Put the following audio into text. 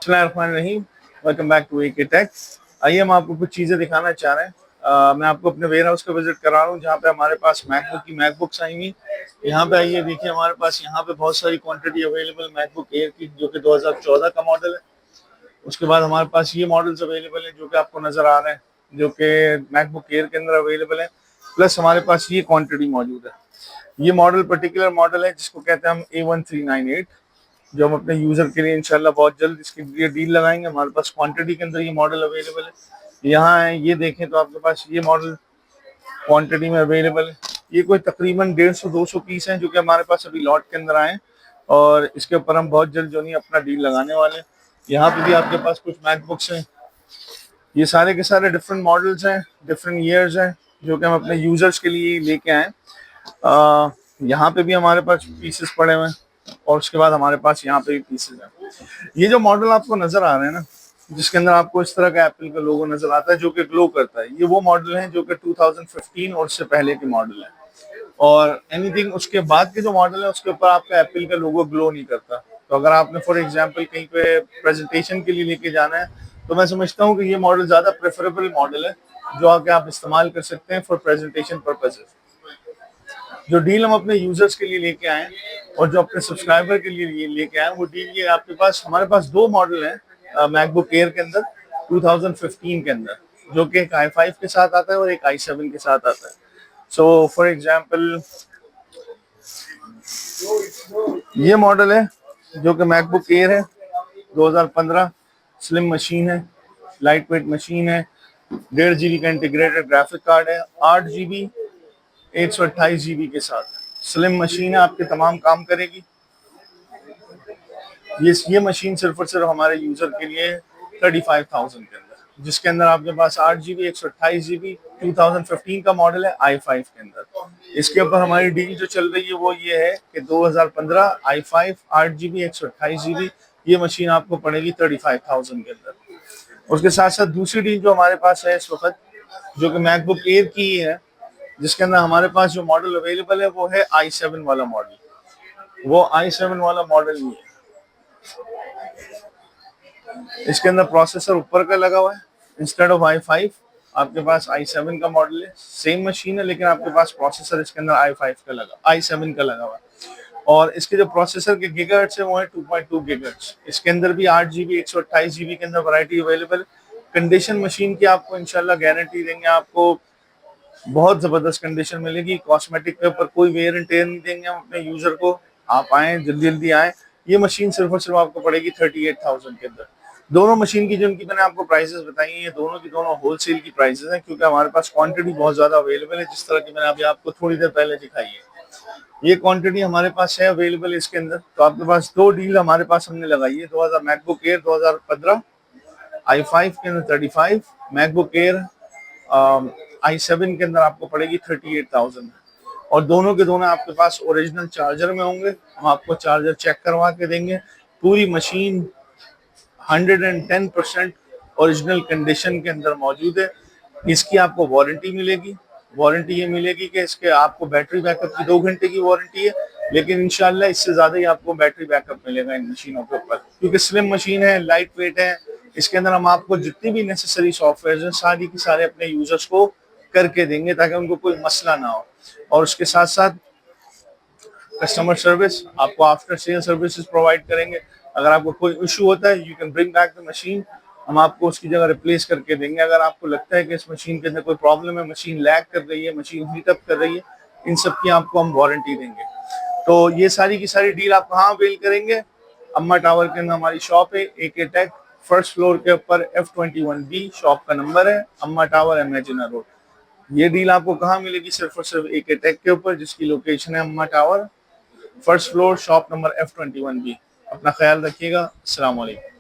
अस्सलामुअलैकुम, welcome back to AK tech. आइए हम आपको कुछ चीज़ें दिखाना चाह रहे हैं। मैं आपको अपने वेयर हाउस का विजिट करा रहा हूँ जहाँ पे हमारे पास मैकबुक्स आई हुई। यहाँ पे आइए, देखिए हमारे पास यहाँ पे बहुत सारी क्वांटिटी अवेलेबल मैकबुक एयर की, जो कि 2014 का मॉडल है। उसके बाद हमारे पास ये मॉडल्स अवेलेबल हैं जो कि आपको नजर आ रहे हैं, जो कि मैकबुक एयर के अंदर अवेलेबल है। प्लस हमारे पास ये क्वांटिटी मौजूद है। ये मॉडल पर्टिकुलर मॉडल है जिसको कहते हैं हम A1398, जो हम अपने यूजर के लिए इंशाल्लाह बहुत जल्द इसके लिए डील लगाएंगे। हमारे पास क्वांटिटी के अंदर ये मॉडल अवेलेबल है। यहाँ है, ये देखें तो आपके पास ये मॉडल क्वांटिटी में अवेलेबल है। ये कोई तकरीबन 150-200 पीस हैं जो कि हमारे पास अभी लॉट के अंदर आए हैं, और इसके ऊपर हम बहुत जल्द जो नहीं अपना डील लगाने वाले हैं। यहाँ पे भी आपके पास कुछ मैकबुक्स हैं। ये सारे के सारे डिफरेंट मॉडल्स हैं, डिफरेंट ईयर्स हैं, जो कि हम अपने यूजर्स के लिए लेके आए। यहाँ पे भी हमारे पास पीसेस पड़े हुए हैं, और उसके बाद हमारे पास यहाँ पे भी पीसेस हैं। ये जो मॉडल आपको नजर आ रहे हैं ना, जिसके अंदर आपको इस तरह का एप्पल का लोगो नजर आता है जो कि ग्लो करता है, ये वो मॉडल है जो कि 2015 और उससे पहले के मॉडल है। और एनीथिंग उसके बाद के जो मॉडल है उसके ऊपर आपका एप्पल का लोगो ग्लो नहीं करता। तो अगर आपने फॉर एग्जांपल कहीं पे प्रेजेंटेशन के लिए लेके जाना है, तो मैं समझता हूँ कि ये मॉडल ज्यादा प्रेफरेबल मॉडल है, जो आके आप इस्तेमाल कर सकते हैं फॉर प्रेजेंटेशन पर्पजेज। जो डील हम अपने यूजर्स के लिए लेके आए और जो अपने सब्सक्राइबर के लिए लेके आए, वो डील ये आपके पास, हमारे पास दो मॉडल हैं मैकबुक एयर के अंदर 2015 के अंदर, जो कि एक i5 के साथ आता है और एक i7 के साथ आता है। सो फॉर एग्जांपल ये मॉडल है जो कि मैकबुक एयर है 2015। स्लिम मशीन है, लाइट वेट मशीन है, 1.5 GB का इंटीग्रेटेड ग्राफिक कार्ड है, 8 GB 128 GB के साथ। स्लिम मशीन है, आपके तमाम काम करेगी। ये मशीन सिर्फ और सिर्फ हमारे यूजर के लिए 35,000 के अंदर, जिसके अंदर आपके पास 8 GB 128 GB 2015 का मॉडल है i5 के अंदर। इसके ऊपर हमारी डील जो चल रही है वो ये है कि 2015 i5 8 GB 128 GB, ये मशीन आपको पड़ेगी 35,000 के अंदर। उसके साथ साथ दूसरी डील जो हमारे पास है इस वक्त, जो कि मैकबुक एयर की है, जिसके अंदर हमारे पास जो मॉडल अवेलेबल है वो है i7 वाला मॉडल। वो i7 वाला मॉडल ही है। इसके अंदर प्रोसेसर ऊपर का लगा हुआ है, इंस्टेड ऑफ i5 आपके पास i7 का मॉडल है। सेम मशीन है, लेकिन आपके पास प्रोसेसर इसके अंदर i7 का लगा हुआ है। और इसके जो प्रोसेसर के गीगाहर्ट्ज है वो है 2.2 गीगाहर्ट्ज। इसके अंदर भी 8 GB 128 GB के अंदर वैरायटी अवेलेबल। कंडीशन मशीन की आपको इंशाल्लाह गारंटी देंगे, आपको बहुत जबरदस्त कंडीशन मिलेगी। कॉस्मेटिक के ऊपर कोई वेयर एंड टेयर नहीं देंगे हम अपने यूजर को। आप आए, जल्दी जल्दी आए। ये मशीन सिर्फ और सिर्फ आपको पड़ेगी 38,000 के अंदर। दोनों मशीन की जिनकी मैंने आपको प्राइसेस बताई हैं, ये दोनों की दोनों होलसेल की प्राइसेस हैं, क्योंकि हमारे पास क्वांटिटी बहुत ज्यादा अवेलेबल है, जिस तरह की मैंने अभी आपको थोड़ी देर पहले दिखाई है। ये क्वांटिटी हमारे पास है अवेलेबल इसके अंदर। तो आपके पास दो डील हमारे पास हमने लगाई है। 2000 मैकबुक एयर 2015 i5 के अंदर 35, मैकबुक एयर i7 के अंदर आपको पड़ेगी 38,000। और दोनों के दोनों आपके पास ओरिजिनल चार्जर में होंगे। हम आपको चार्जर चेक करवा के देंगे। पूरी मशीन 110% ओरिजिनल कंडीशन के अंदर मौजूद है। इसकी आपको वारंटी मिलेगी। वारंटी ये मिलेगी कि इसके आपको बैटरी बैकअप की 2 घंटे की वारंटी है, लेकिन इंशाल्लाह इससे ज्यादा ही आपको बैटरी बैकअप मिलेगा इन मशीनों के ऊपर, क्योंकि स्लिम मशीन है, लाइट वेट है। इसके अंदर हम आपको जितनी भी नेसेसरी सॉफ्टवेयर हैं सारी की सारे अपने यूजर्स को करके देंगे, ताकि उनको कोई मसला ना हो। और उसके साथ साथ कस्टमर सर्विस, आपको आफ्टर सेल सर्विसेज प्रोवाइड करेंगे। अगर आपको कोई इशू होता है, you can bring back the machine, हम आपको उसकी जगह रिप्लेस करके देंगे। अगर आपको लगता है कि इस मशीन के अंदर कोई प्रॉब्लम है, मशीन लैग कर रही है, मशीन हीटअप कर रही है, इन सब की आपको हम वारंटी देंगे। तो ये सारी की सारी डील आप कहाँ अवेल करेंगे? अम्मा टावर के अंदर हमारी शॉप है AK टेक, फर्स्ट फ्लोर के ऊपर F21B शॉप का नंबर है, अम्मा टावर इमेजिनर रोड। ये डील आपको कहाँ मिलेगी? सिर्फ और सिर्फ AK टेक के ऊपर, जिसकी लोकेशन है अम्मा tower, first floor, shop number F21B। अपना ख्याल रखिएगा। अस्सलाम वालेकुम।